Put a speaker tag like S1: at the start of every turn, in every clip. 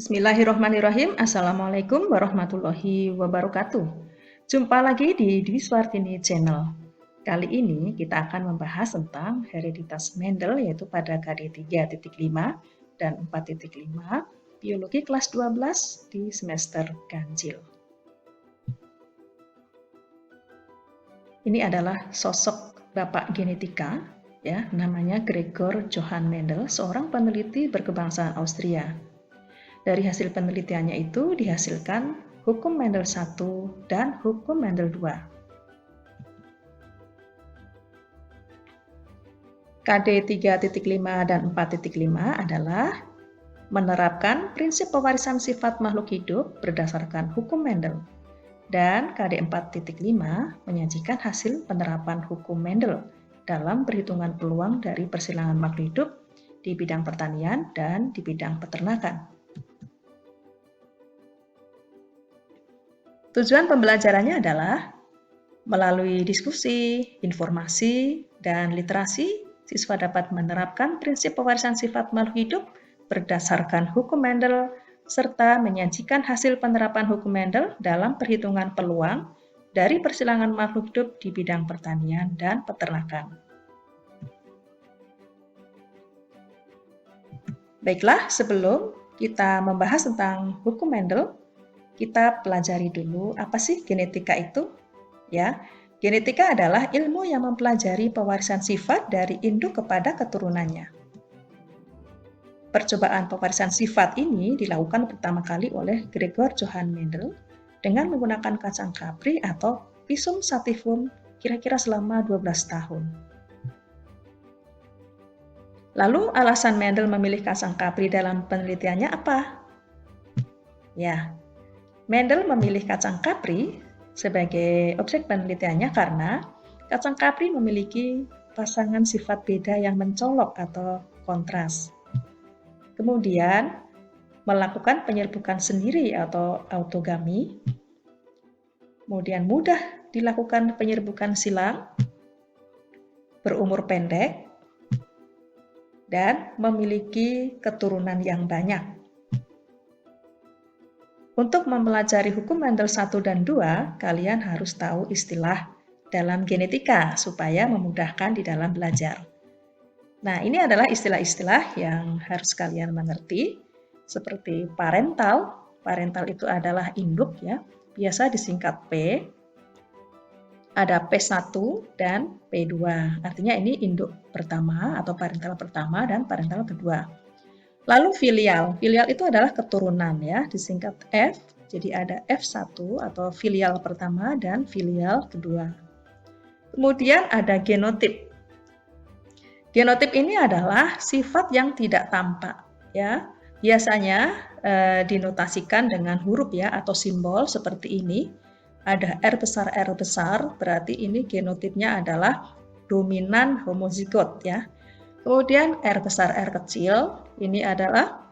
S1: Bismillahirrahmanirrahim. Assalamualaikum warahmatullahi wabarakatuh. Jumpa lagi di Dwi Swartini Channel. Kali ini kita akan membahas tentang hereditas Mendel yaitu pada KD 3.5 dan 4.5 Biologi kelas 12 di semester ganjil. Ini adalah sosok Bapak genetika, ya, namanya Gregor Johann Mendel, seorang peneliti berkebangsaan Austria. Dari hasil penelitiannya itu dihasilkan hukum Mendel 1 dan hukum Mendel 2. KD 3.5 dan 4.5 adalah menerapkan prinsip pewarisan sifat makhluk hidup berdasarkan hukum Mendel. Dan KD 4.5 menyajikan hasil penerapan hukum Mendel dalam perhitungan peluang dari persilangan makhluk hidup di bidang pertanian dan di bidang peternakan. Tujuan pembelajarannya adalah melalui diskusi, informasi, dan literasi, siswa dapat menerapkan prinsip pewarisan sifat makhluk hidup berdasarkan hukum Mendel serta menyajikan hasil penerapan hukum Mendel dalam perhitungan peluang dari persilangan makhluk hidup di bidang pertanian dan peternakan. Baiklah, sebelum kita membahas tentang hukum Mendel, kita pelajari dulu apa sih genetika itu? Ya, genetika adalah ilmu yang mempelajari pewarisan sifat dari induk kepada keturunannya. Percobaan pewarisan sifat ini dilakukan pertama kali oleh Gregor Johann Mendel dengan menggunakan kacang kapri atau Pisum sativum kira-kira selama 12 tahun. Lalu alasan Mendel memilih kacang kapri dalam penelitiannya apa? Ya, Mendel memilih kacang kapri sebagai objek penelitiannya karena kacang kapri memiliki pasangan sifat beda yang mencolok atau kontras. Kemudian, melakukan penyerbukan sendiri atau autogami. Kemudian mudah dilakukan penyerbukan silang, berumur pendek, dan memiliki keturunan yang banyak. Untuk mempelajari hukum Mendel 1 dan 2, kalian harus tahu istilah dalam genetika supaya memudahkan di dalam belajar. Nah, ini adalah istilah-istilah yang harus kalian mengerti, seperti parental. Parental itu adalah induk, ya, biasa disingkat P. Ada P1 dan P2. Artinya ini induk pertama atau parental pertama dan parental kedua. Lalu filial. Filial itu adalah keturunan, ya, disingkat F. Jadi ada F1 atau filial pertama dan filial kedua. Kemudian ada genotip. Genotip ini adalah sifat yang tidak tampak, ya. Biasanya dinotasikan dengan huruf, ya, atau simbol seperti ini. Ada R besar, berarti ini genotipnya adalah dominan homozigot, ya. Kemudian R besar, R kecil, ini adalah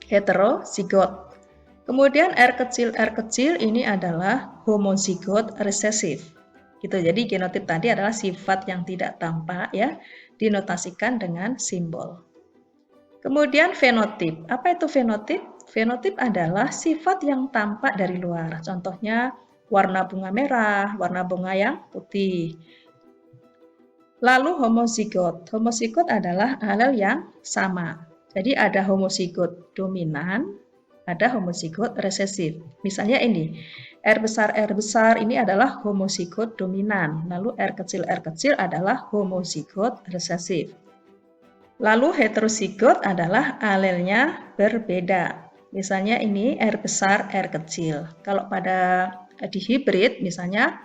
S1: heterozigot. Kemudian R kecil ini adalah homozigot resesif. Gitu. Jadi genotip tadi adalah sifat yang tidak tampak, ya, dinotasikan dengan simbol. Kemudian fenotip. Apa itu fenotip? Fenotip adalah sifat yang tampak dari luar. Contohnya warna bunga merah, warna bunga yang putih. Lalu homozigot. Homozigot adalah alel yang sama. Jadi ada homozigot dominan, ada homozigot resesif. Misalnya ini, R besar ini adalah homozigot dominan. Lalu R kecil adalah homozigot resesif. Lalu heterozigot adalah alelnya berbeda. Misalnya ini R besar, R kecil. Kalau pada di hibrid, misalnya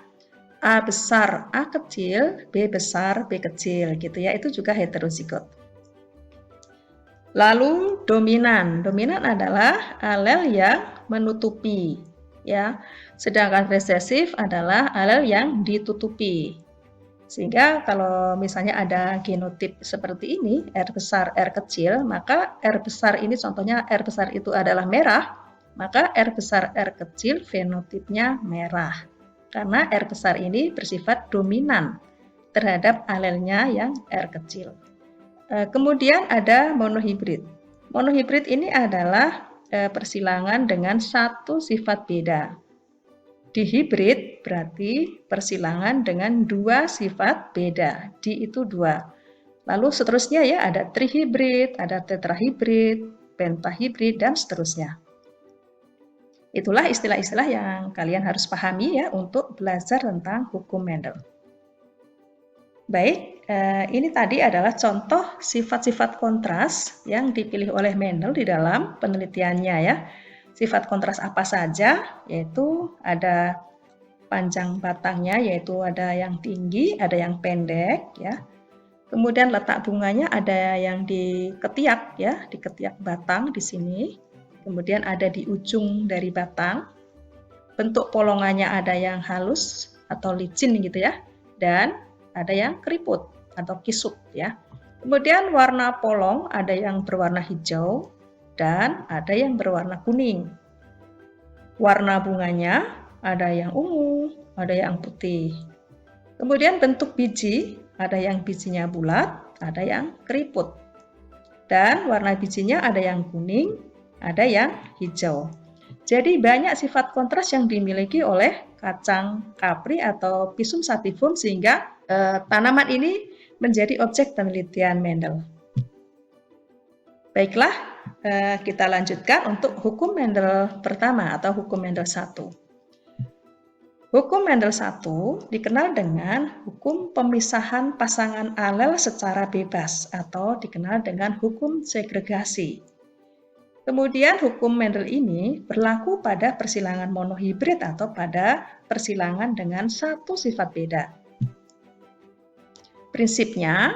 S1: A besar, A kecil, B besar, B kecil, gitu ya. Itu juga heterozigot. Lalu dominan. Dominan adalah alel yang menutupi, ya. Sedangkan resesif adalah alel yang ditutupi. Sehingga kalau misalnya ada genotip seperti ini, R besar, R kecil, maka R besar ini contohnya R besar itu adalah merah, maka R besar, R kecil fenotipnya merah. Karena R besar ini bersifat dominan terhadap alelnya yang R kecil. Kemudian ada monohibrid. Monohibrid ini adalah persilangan dengan satu sifat beda. Dihibrid berarti persilangan dengan dua sifat beda. Di itu dua. Lalu seterusnya ya ada trihibrid, ada tetrahibrid, pentahibrid, dan seterusnya. Itulah istilah-istilah yang kalian harus pahami ya untuk belajar tentang hukum Mendel. Baik, ini tadi adalah contoh sifat-sifat kontras yang dipilih oleh Mendel di dalam penelitiannya ya. Sifat kontras apa saja? Yaitu ada panjang batangnya, yaitu ada yang tinggi, ada yang pendek ya. Kemudian letak bunganya ada yang di ketiak ya, di ketiak batang di sini. Kemudian ada di ujung dari batang. Bentuk polongannya ada yang halus atau licin gitu ya. Dan ada yang keriput atau kisut ya. Kemudian warna polong ada yang berwarna hijau dan ada yang berwarna kuning. Warna bunganya ada yang ungu, ada yang putih. Kemudian bentuk biji ada yang bijinya bulat, ada yang keriput. Dan warna bijinya ada yang kuning, ada yang hijau. Jadi banyak sifat kontras yang dimiliki oleh kacang kapri atau Pisum sativum sehingga tanaman ini menjadi objek penelitian Mendel. Baiklah, kita lanjutkan untuk hukum Mendel pertama atau hukum Mendel 1. Hukum Mendel 1 dikenal dengan hukum pemisahan pasangan alel secara bebas atau dikenal dengan hukum segregasi. Kemudian hukum Mendel ini berlaku pada persilangan monohibrid atau pada persilangan dengan satu sifat beda. Prinsipnya,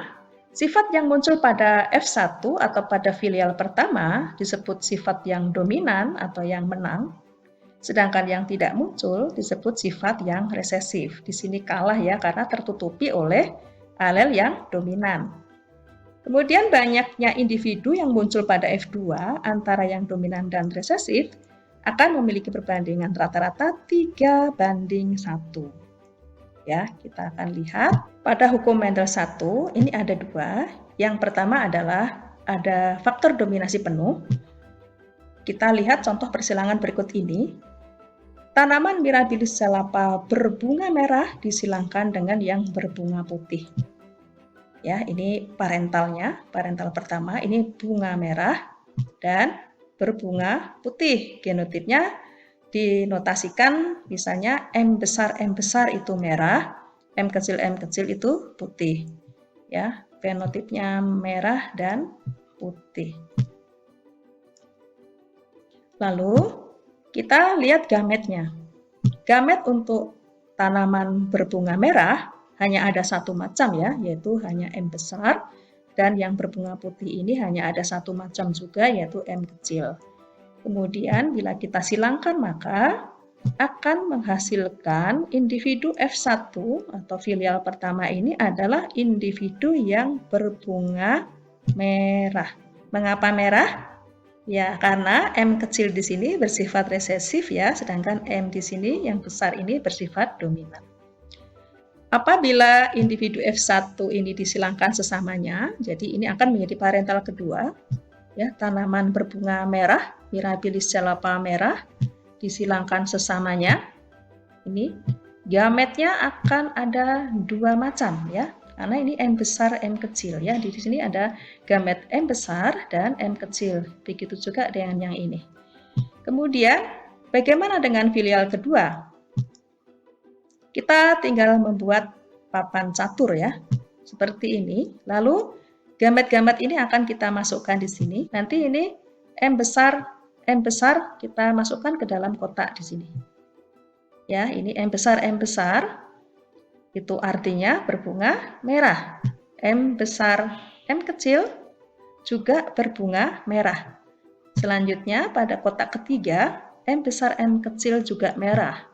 S1: sifat yang muncul pada F1 atau pada filial pertama disebut sifat yang dominan atau yang menang. Sedangkan yang tidak muncul disebut sifat yang resesif. Di sini kalah ya karena tertutupi oleh alel yang dominan. Kemudian banyaknya individu yang muncul pada F2 antara yang dominan dan resesif akan memiliki perbandingan rata-rata 3:1. Ya, kita akan lihat pada hukum Mendel 1 ini ada dua. Yang pertama adalah ada faktor dominasi penuh. Kita lihat contoh persilangan berikut ini. Tanaman Mirabilis salapa berbunga merah disilangkan dengan yang berbunga putih. Ya, ini parentalnya, parental pertama ini bunga merah dan berbunga putih. Genotipnya dinotasikan misalnya M besar itu merah, M kecil itu putih. Ya, fenotipnya merah dan putih. Lalu kita lihat gametnya. Gamet untuk tanaman berbunga merah hanya ada satu macam ya, yaitu hanya M besar. Dan yang berbunga putih ini hanya ada satu macam juga, yaitu M kecil. Kemudian bila kita silangkan maka akan menghasilkan individu F1 atau filial pertama ini adalah individu yang berbunga merah. Mengapa merah? Ya, karena M kecil di sini bersifat resesif ya, sedangkan M di sini yang besar ini bersifat dominan. Apabila individu F1 ini disilangkan sesamanya, jadi ini akan menjadi parental kedua, ya, tanaman berbunga merah, Mirabilis salapa merah, disilangkan sesamanya. Ini gametnya akan ada dua macam ya. Karena ini M besar, M kecil ya. Di sini ada gamet M besar dan M kecil. Begitu juga dengan yang ini. Kemudian, bagaimana dengan filial kedua? Kita tinggal membuat papan catur ya. Seperti ini. Lalu, gamet-gamet ini akan kita masukkan di sini. Nanti ini M besar kita masukkan ke dalam kotak di sini. Ya, ini M besar itu artinya berbunga merah. M besar, M kecil juga berbunga merah. Selanjutnya pada kotak ketiga, M besar, M kecil juga merah.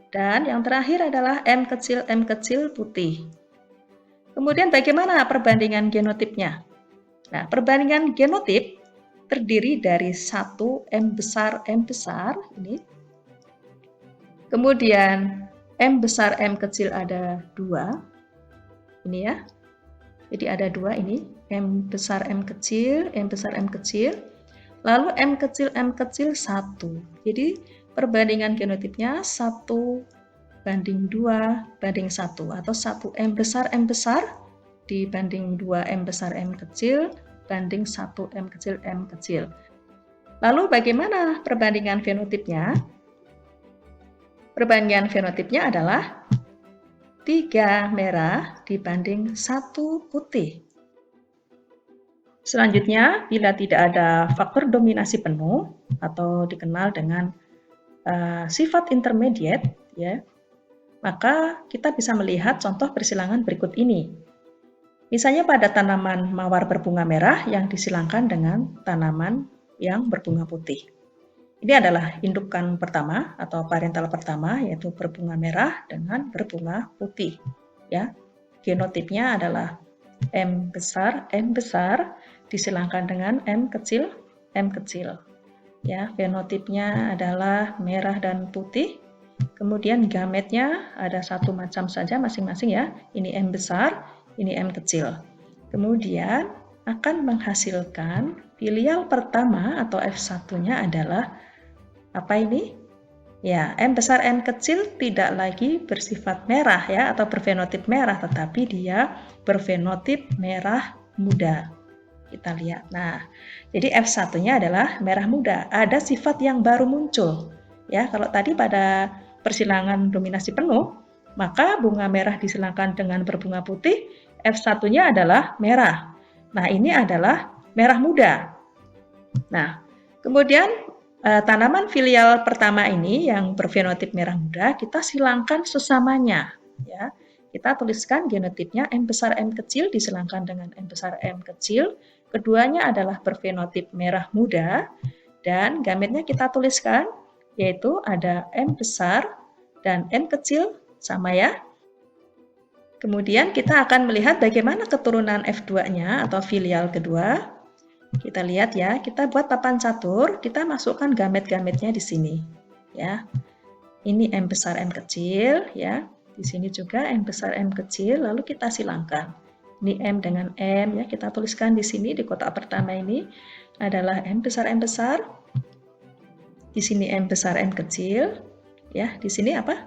S1: Dan yang terakhir adalah M kecil putih. Kemudian bagaimana perbandingan genotipnya? Nah, perbandingan genotip terdiri dari satu M besar ini. Kemudian M besar, M kecil ada dua. Ini ya. Jadi ada dua ini. M besar, M kecil. Lalu M kecil 1. Jadi perbandingan genotipnya 1 banding 2 banding 1 atau 1 M besar dibanding 2 M besar M kecil banding 1 M kecil. Lalu bagaimana perbandingan fenotipnya? Perbandingan fenotipnya adalah 3 merah dibanding 1 putih. Selanjutnya, bila tidak ada faktor dominasi penuh atau dikenal dengan sifat intermediate, ya, maka kita bisa melihat contoh persilangan berikut ini. Misalnya pada tanaman mawar berbunga merah yang disilangkan dengan tanaman yang berbunga putih. Ini adalah indukan pertama atau parental pertama, yaitu berbunga merah dengan berbunga putih. Ya, genotipnya adalah M besar disilangkan dengan M kecil. Ya, fenotipnya adalah merah dan putih. Kemudian gametnya ada satu macam saja masing-masing ya. Ini M besar, ini M kecil. Kemudian akan menghasilkan filial pertama atau F1-nya adalah apa ini? Ya, M besar M kecil tidak lagi bersifat merah ya atau berfenotip merah, tetapi dia berfenotip merah muda. Kita lihat. Nah, jadi F1-nya adalah merah muda. Ada sifat yang baru muncul. Ya, kalau tadi pada persilangan dominasi penuh, maka bunga merah disilangkan dengan berbunga putih, F1-nya adalah merah. Nah, ini adalah merah muda. Nah, kemudian tanaman filial pertama ini yang berfenotip merah muda, kita silangkan sesamanya. Ya. Kita tuliskan genotipnya M besar M kecil disilangkan dengan M besar M kecil. Keduanya adalah berfenotip merah muda dan gametnya kita tuliskan yaitu ada M besar dan M kecil sama ya. Kemudian kita akan melihat bagaimana keturunan F2-nya atau filial kedua. Kita lihat ya, kita buat papan catur, kita masukkan gamet-gametnya di sini ya. Ini M besar M kecil ya. Di sini juga M besar M kecil, lalu kita silangkan. Ini M dengan M ya, kita tuliskan di sini di kotak pertama ini adalah M besar M besar. Di sini M besar M kecil. Ya, di sini apa?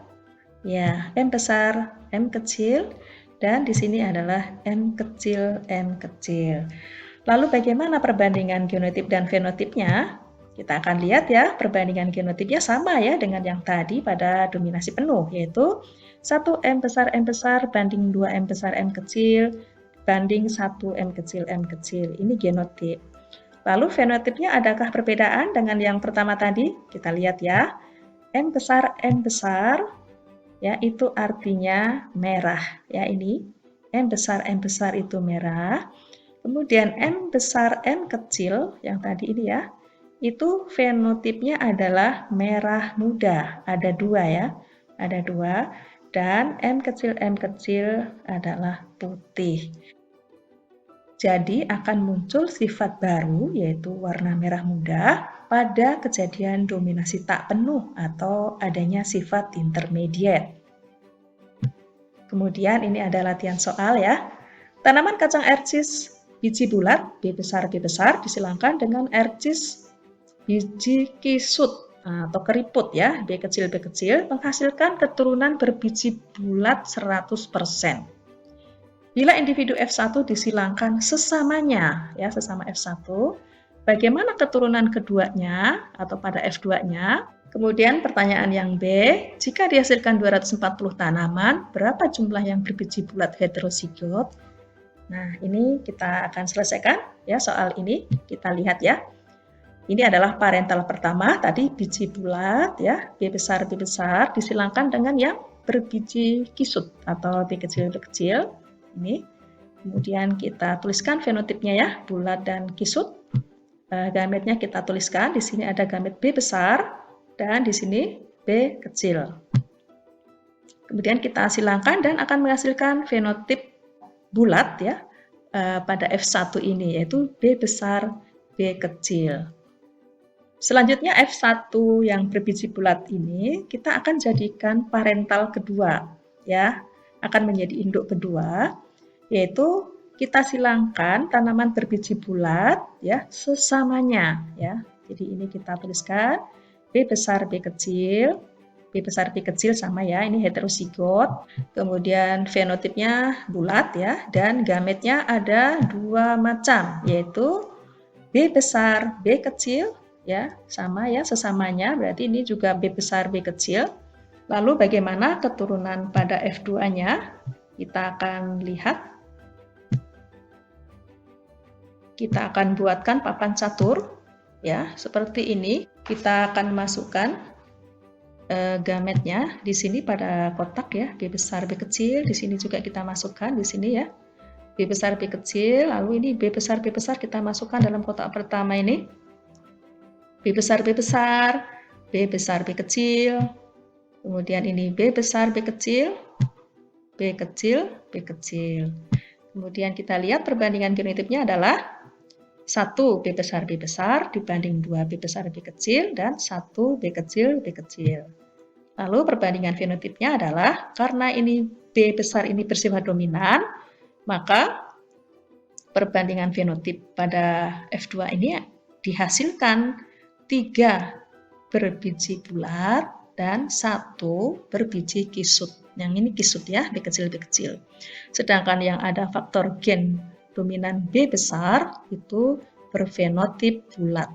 S1: Ya, M besar M kecil dan di sini adalah M kecil M kecil. Lalu bagaimana perbandingan genotip dan fenotipnya? Kita akan lihat ya, perbandingan genotipnya sama ya dengan yang tadi pada dominasi penuh, yaitu 1 M besar banding 2 M besar M kecil banding 1 M kecil M kecil. Ini genotip. Lalu fenotipnya adakah perbedaan dengan yang pertama tadi? Kita lihat ya. M besar ya itu artinya merah ya ini. M besar itu merah. Kemudian M besar M kecil yang tadi ini ya. Itu fenotipnya adalah merah muda. Ada 2 ya. Ada 2 dan M kecil adalah putih. Jadi akan muncul sifat baru yaitu warna merah muda pada kejadian dominasi tak penuh atau adanya sifat intermediate. Kemudian ini ada latihan soal ya. Tanaman kacang ercis biji bulat B besar disilangkan dengan ercis biji kisut atau keriput ya B kecil menghasilkan keturunan berbiji bulat 100%. Bila individu F1 disilangkan sesamanya, ya sesama F1, bagaimana keturunan keduanya atau pada F2-nya? Kemudian pertanyaan yang B, jika dihasilkan 240 tanaman, berapa jumlah yang berbiji bulat heterozigot? Nah, ini kita akan selesaikan ya soal ini. Kita lihat ya. Ini adalah parental pertama, tadi biji bulat ya, B besar disilangkan dengan yang berbiji kisut atau B kecil. Ini. Kemudian kita tuliskan fenotipnya ya, bulat dan kisut. Gametnya kita tuliskan, di sini ada gamet B besar dan di sini B kecil. Kemudian kita silangkan dan akan menghasilkan fenotip bulat ya pada F1 ini yaitu B besar B kecil. Selanjutnya F1 yang berbiji bulat ini kita akan jadikan parental kedua ya, akan menjadi induk kedua, yaitu kita silangkan tanaman berbiji bulat ya sesamanya ya. Jadi ini kita tuliskan B besar B kecil. B besar B kecil sama ya, ini heterozigot. Kemudian fenotipnya bulat ya, dan gametnya ada dua macam, yaitu B besar B kecil ya, sama ya sesamanya, berarti ini juga B besar B kecil. Lalu bagaimana keturunan pada F2-nya? Kita akan lihat. Kita akan buatkan papan catur ya, seperti ini. Kita akan masukkan gametnya di sini pada kotak ya, B besar B kecil, di sini juga kita masukkan di sini ya. B besar B kecil, lalu ini B besar kita masukkan dalam kotak pertama ini. B besar B besar, B besar B kecil. Kemudian ini B besar B kecil, B kecil, B kecil. Kemudian kita lihat perbandingan genotipnya adalah 1 B besar B besar dibanding 2 B besar B kecil dan 1 B kecil B kecil. Lalu perbandingan fenotipnya adalah karena ini B besar ini bersifat dominan, maka perbandingan fenotip pada F2 ini dihasilkan 3 berbiji bulat dan 1 berbiji kisut. Yang ini kisut ya, B kecil B kecil. Sedangkan yang ada faktor gen dominan B besar itu berfenotip bulat.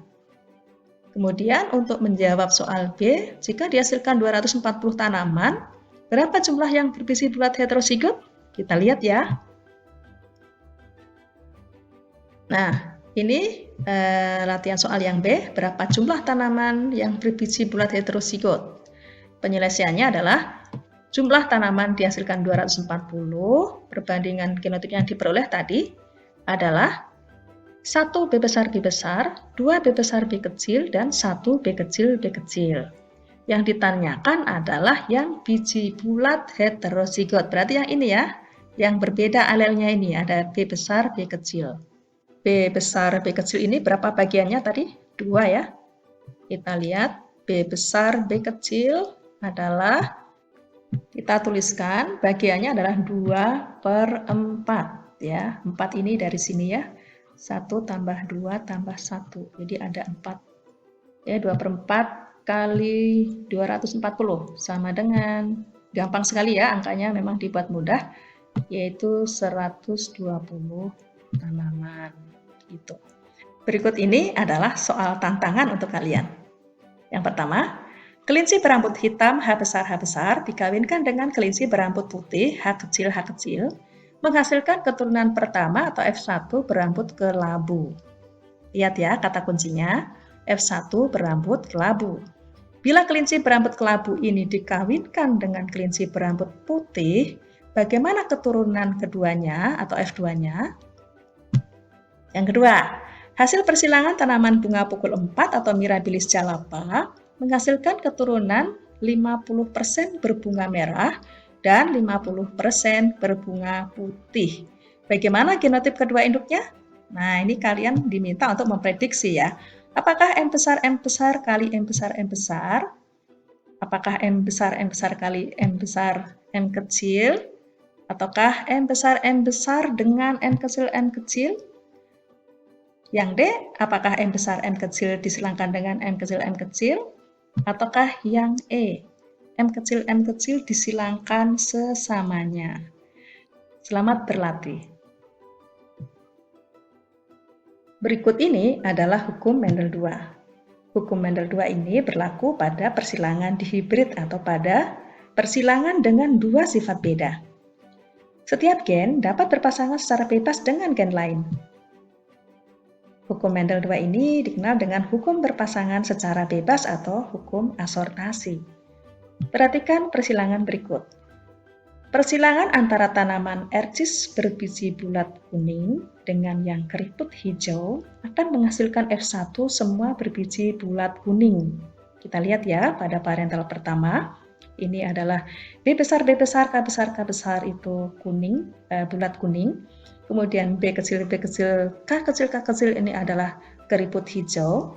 S1: Kemudian untuk menjawab soal B, jika dihasilkan 240 tanaman, berapa jumlah yang berbiji bulat heterozigot? Kita lihat ya. Nah, ini latihan soal yang B, berapa jumlah tanaman yang berbiji bulat heterozigot? Penyelesaiannya adalah jumlah tanaman dihasilkan 240, perbandingan genotip yang diperoleh tadi adalah 1 B besar B besar, 2 B besar B kecil, dan 1 B kecil B kecil. Yang ditanyakan adalah yang biji bulat heterozigot. Berarti yang ini ya, yang berbeda alelnya ini, ada B besar B kecil. B besar B kecil ini berapa bagiannya tadi? 2 ya. Kita lihat B besar B kecil adalah, kita tuliskan bagiannya adalah 2/4 ya. 4 ini dari sini ya. 1 tambah 2 tambah 1. Jadi ada 4. Ya, 2/4 kali 240 sama dengan, gampang sekali ya angkanya, memang dibuat mudah, yaitu 120 tanaman. Gitu. Berikut ini adalah soal tantangan untuk kalian. Yang pertama, kelinci berambut hitam H besar dikawinkan dengan kelinci berambut putih H kecil menghasilkan keturunan pertama atau F1 berambut kelabu. Lihat ya kata kuncinya, F1 berambut kelabu. Bila kelinci berambut kelabu ini dikawinkan dengan kelinci berambut putih, bagaimana keturunan keduanya atau F2-nya? Yang kedua, hasil persilangan tanaman bunga pukul 4 atau Mirabilis jalapa menghasilkan keturunan 50% berbunga merah dan 50% berbunga putih. Bagaimana genotip kedua induknya? Nah, ini kalian diminta untuk memprediksi ya. Apakah M besar kali M besar? Apakah M besar kali M besar M kecil? Ataukah M besar dengan M kecil? Yang D, apakah M besar M kecil disilangkan dengan M kecil? Ataukah yang E, M kecil disilangkan sesamanya? Selamat berlatih. Berikut ini adalah hukum Mendel II. Hukum Mendel II ini berlaku pada persilangan dihibrid atau pada persilangan dengan dua sifat beda. Setiap gen dapat berpasangan secara bebas dengan gen lain. Hukum Mendel II ini dikenal dengan hukum berpasangan secara bebas atau hukum asortasi. Perhatikan persilangan berikut. Persilangan antara tanaman ercis berbiji bulat kuning dengan yang keriput hijau akan menghasilkan F1 semua berbiji bulat kuning. Kita lihat ya pada parental pertama, ini adalah B besar K besar itu kuning, bulat kuning. Kemudian B kecil K kecil ini adalah keriput hijau,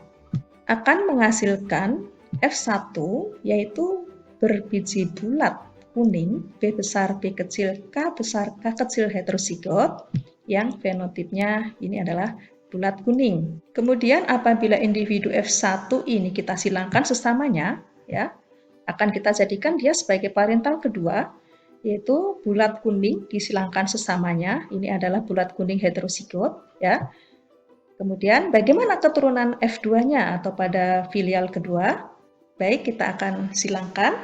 S1: akan menghasilkan F1 yaitu berbiji bulat kuning B besar B kecil K besar K kecil heterozigot yang fenotipnya ini adalah bulat kuning. Kemudian apabila individu F1 ini kita silangkan sesamanya, ya, akan kita jadikan dia sebagai parental kedua, yaitu bulat kuning disilangkan sesamanya. Ini adalah bulat kuning heterosigot, ya. Kemudian bagaimana keturunan F2-nya atau pada filial kedua? Baik, kita akan silangkan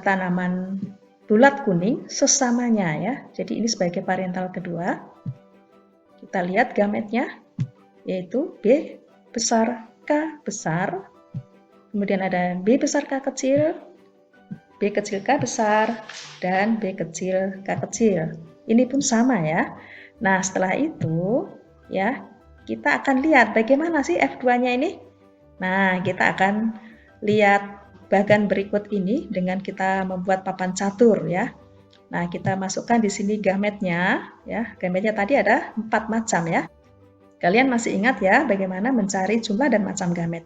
S1: tanaman bulat kuning sesamanya ya. Jadi ini sebagai parental kedua. Kita lihat gametnya, yaitu B besar K besar, kemudian ada B besar K kecil, B kecil K besar, dan B kecil K kecil. Ini pun sama ya. Nah, setelah itu ya, kita akan lihat bagaimana sih F2-nya ini. Nah, kita akan lihat bagan berikut ini dengan kita membuat papan catur ya. Nah, kita masukkan di sini gametnya ya. Gametnya tadi ada 4 macam ya. Kalian masih ingat ya bagaimana mencari jumlah dan macam gamet.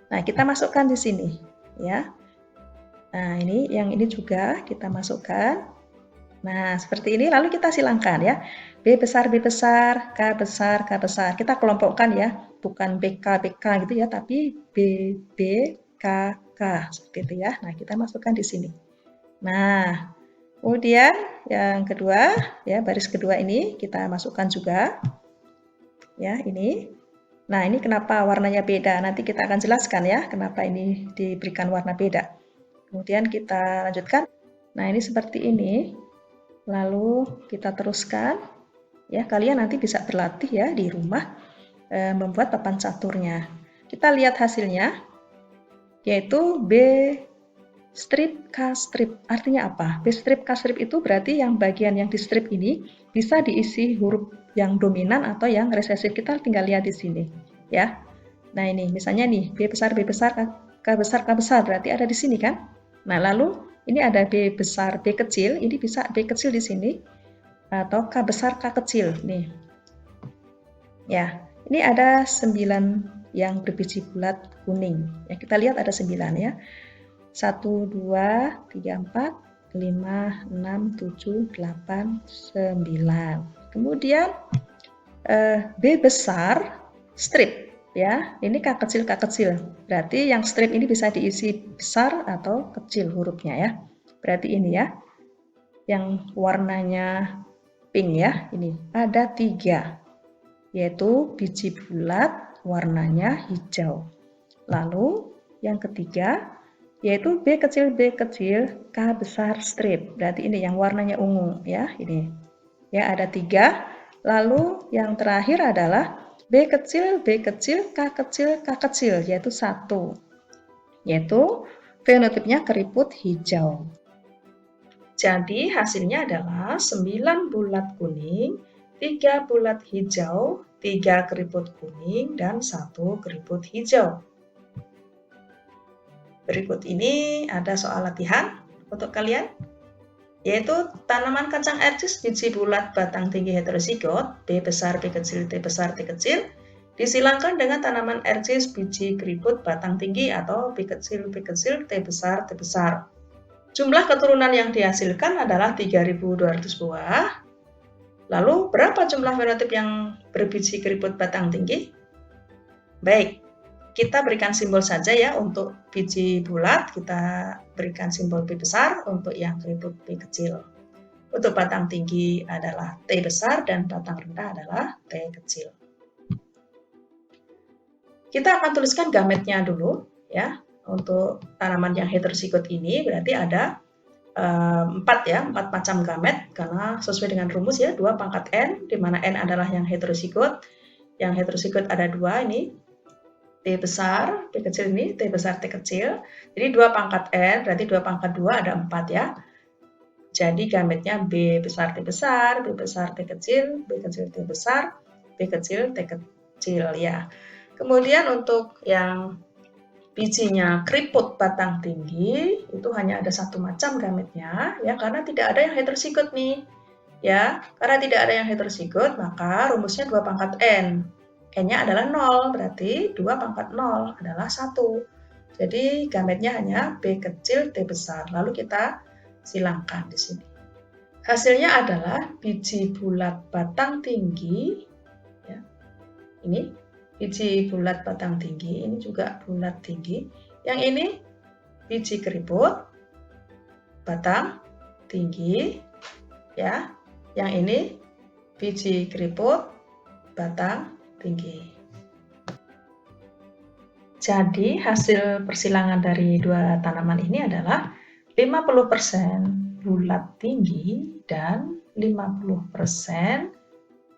S1: Nah, kita masukkan di sini ya. Nah, yang ini juga kita masukkan. Nah, seperti ini lalu kita silangkan ya. B besar, B besar, K besar, K besar. Kita kelompokkan ya, bukan BK, BK gitu ya, tapi B, B, K, K. Seperti itu ya. Nah, kita masukkan di sini. Nah, kemudian yang kedua, ya baris kedua ini kita masukkan juga. Ya, ini. Nah, ini kenapa warnanya beda? Nanti kita akan jelaskan ya, kenapa ini diberikan warna beda. Kemudian kita lanjutkan. Nah, ini seperti ini. Lalu kita teruskan. Ya, kalian nanti bisa berlatih ya di rumah membuat papan caturnya. Kita lihat hasilnya, yaitu B strip K strip. Artinya apa? B strip K strip itu berarti yang bagian yang di strip ini bisa diisi huruf yang dominan atau yang resesif. Kita tinggal lihat di sini, ya. Nah, ini misalnya nih B besar, B besar, K besar, K besar, berarti ada di sini kan? Nah, lalu ini ada B besar, B kecil, ini bisa B kecil di sini atau K besar, K kecil nih. Ya, ini ada 9 yang berbiji bulat kuning. Ya, kita lihat ada 9 ya. 1, 2, 3, 4, 5, 6, 7, 8, 9. Kemudian B besar strip ya. Ini K kecil, K kecil. Berarti yang strip ini bisa diisi besar atau kecil hurufnya ya. Berarti ini ya. Yang warnanya pink ya, ini ada 3, yaitu biji bulat warnanya hijau. Lalu yang ketiga yaitu B kecil, K besar strip. Berarti ini yang warnanya ungu ya, ini. Ya, ada 3. Lalu yang terakhir adalah B kecil, K kecil, yaitu 1. Yaitu fenotipnya keriput hijau. Jadi hasilnya adalah 9 bulat kuning, 3 bulat hijau, 3 keriput kuning, dan 1 keriput hijau. Berikut ini ada soal latihan untuk kalian, yaitu tanaman kacang ercis biji bulat batang tinggi heterosigot, B besar, B kecil, T besar, T kecil, disilangkan dengan tanaman ercis biji keriput batang tinggi atau B kecil, T besar, T besar. Jumlah keturunan yang dihasilkan adalah 3.200 buah. Lalu, berapa jumlah fenotip yang berbiji keriput batang tinggi? Baik, kita berikan simbol saja ya untuk biji bulat, kita berikan simbol B besar, untuk yang keriput B kecil. Untuk batang tinggi adalah T besar dan batang rendah adalah T kecil. Kita akan tuliskan gametnya dulu ya. Untuk tanaman yang heterosigot ini berarti ada 4 macam gamet, karena sesuai dengan rumus ya, 2 pangkat N, di mana N adalah yang heterosigot. Yang heterosigot ada 2 ini, T besar, T kecil ini, T besar, T kecil. Jadi 2 pangkat N, berarti 2 pangkat 2 ada 4 ya. Jadi gametnya B besar, T besar, B besar, T kecil, B kecil, T besar, B kecil, T kecil ya. Kemudian untuk yang bijinya keriput batang tinggi itu hanya ada 1 macam gametnya ya, karena tidak ada yang heterosigot nih ya. Karena tidak ada yang heterosigot, maka rumusnya 2 pangkat N. N-nya adalah 0, berarti 2 pangkat 0 adalah 1. Jadi gametnya hanya B kecil, T besar. Lalu kita silangkan di sini. Hasilnya adalah biji bulat batang tinggi. Ya. Ini biji bulat batang tinggi, ini juga bulat tinggi. Yang ini biji keriput batang tinggi, ya. Yang ini biji keriput batang tinggi. Jadi hasil persilangan dari dua tanaman ini adalah 50% bulat tinggi dan 50%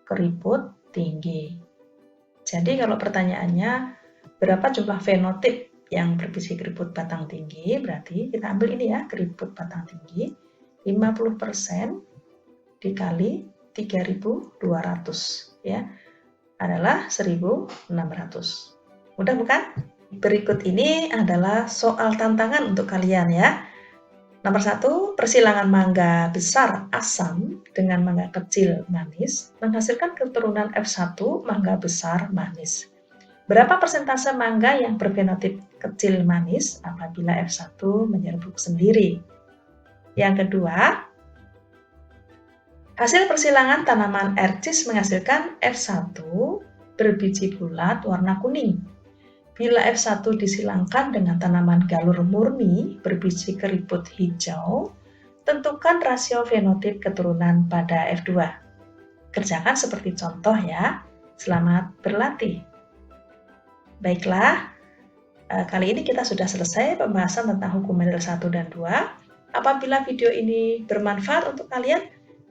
S1: keriput tinggi. Jadi kalau pertanyaannya berapa jumlah fenotip yang berbiji keriput batang tinggi, berarti kita ambil ini ya, keriput batang tinggi 50% dikali 3.200 ya, adalah 1.600. Mudah bukan? Berikut ini adalah soal tantangan untuk kalian ya. Nomor 1, persilangan mangga besar asam dengan mangga kecil manis menghasilkan keturunan F1 mangga besar manis. Berapa persentase mangga yang berfenotip kecil manis apabila F1 menyerbuk sendiri? Yang kedua, hasil persilangan tanaman ercis menghasilkan F1 berbiji bulat warna kuning. Bila F1 disilangkan dengan tanaman galur murni berbiji keriput hijau, tentukan rasio fenotip keturunan pada F2. Kerjakan seperti contoh ya. Selamat berlatih. Baiklah, kali ini kita sudah selesai pembahasan tentang hukum Mendel 1 dan 2. Apabila video ini bermanfaat untuk kalian,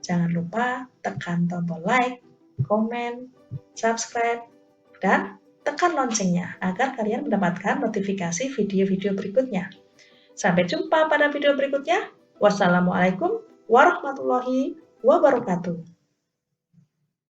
S1: jangan lupa tekan tombol like, komen, subscribe, dan tekan loncengnya agar kalian mendapatkan notifikasi video-video berikutnya. Sampai jumpa pada video berikutnya. Wassalamualaikum warahmatullahi wabarakatuh.